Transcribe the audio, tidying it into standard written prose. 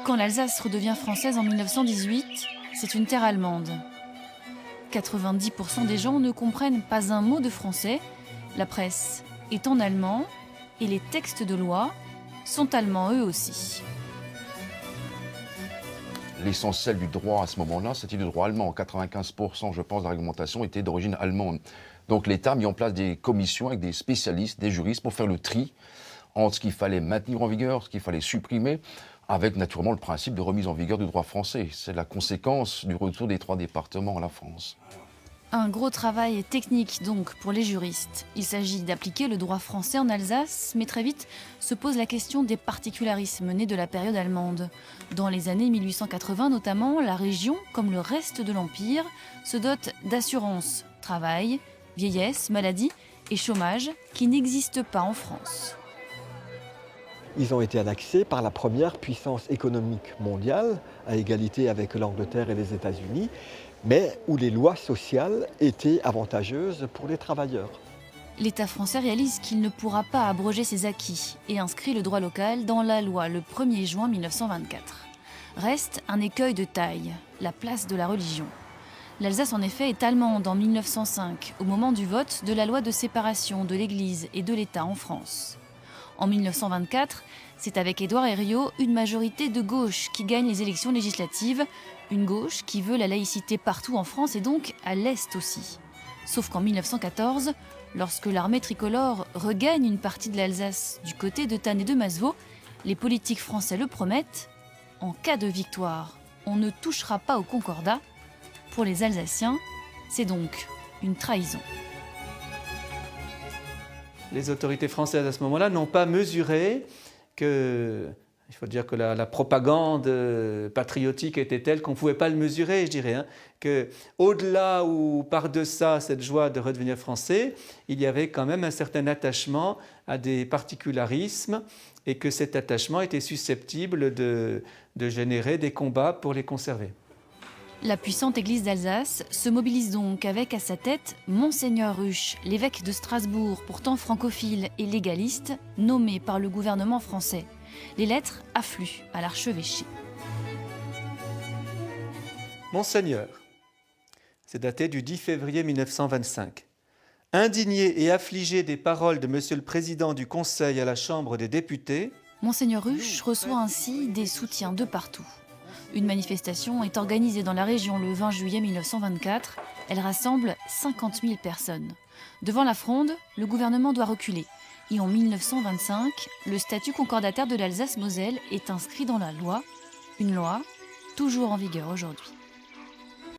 Quand l'Alsace redevient française en 1918, c'est une terre allemande. 90% des gens ne comprennent pas un mot de français, la presse est en allemand et les textes de loi sont allemands eux aussi. L'essentiel du droit à ce moment-là, c'était du droit allemand. 95%, je pense, de la réglementation était d'origine allemande. Donc l'État a mis en place des commissions avec des spécialistes, des juristes, pour faire le tri entre ce qu'il fallait maintenir en vigueur, ce qu'il fallait supprimer, avec naturellement le principe de remise en vigueur du droit français. C'est la conséquence du retour des 3 départements à la France. Un gros travail technique donc pour les juristes. Il s'agit d'appliquer le droit français en Alsace, mais très vite se pose la question des particularismes nés de la période allemande. Dans les années 1880 notamment, la région, comme le reste de l'Empire, se dote d'assurances, travail, vieillesse, maladie et chômage qui n'existent pas en France. Ils ont été annexés par la première puissance économique mondiale, à égalité avec l'Angleterre et les États-Unis, mais où les lois sociales étaient avantageuses pour les travailleurs. L'État français réalise qu'il ne pourra pas abroger ses acquis et inscrit le droit local dans la loi le 1er juin 1924. Reste un écueil de taille, la place de la religion. L'Alsace en effet est allemande en 1905, au moment du vote de la loi de séparation de l'Église et de l'État en France. En 1924, c'est avec Édouard Herriot une majorité de gauche qui gagne les élections législatives, une gauche qui veut la laïcité partout en France et donc à l'Est aussi. Sauf qu'en 1914, lorsque l'armée tricolore regagne une partie de l'Alsace du côté de Thann et de Masevaux, les politiques français le promettent, en cas de victoire, on ne touchera pas au concordat. Pour les Alsaciens, c'est donc une trahison. Les autorités françaises à ce moment-là n'ont pas mesuré que, il faut dire que la propagande patriotique était telle qu'on ne pouvait pas le mesurer, je dirais, qu'au-delà ou par-deçà cette joie de redevenir français, il y avait quand même un certain attachement à des particularismes et que cet attachement était susceptible de générer des combats pour les conserver. La puissante Église d'Alsace se mobilise donc avec à sa tête Monseigneur Ruch, l'évêque de Strasbourg, pourtant francophile et légaliste, nommé par le gouvernement français. Les lettres affluent à l'archevêché. Monseigneur, c'est daté du 10 février 1925. Indigné et affligé des paroles de Monsieur le Président du Conseil à la Chambre des députés, Monseigneur Ruch reçoit ainsi des soutiens de partout. Une manifestation est organisée dans la région le 20 juillet 1924. Elle rassemble 50 000 personnes. Devant la fronde, le gouvernement doit reculer. Et en 1925, le statut concordataire de l'Alsace-Moselle est inscrit dans la loi. Une loi toujours en vigueur aujourd'hui.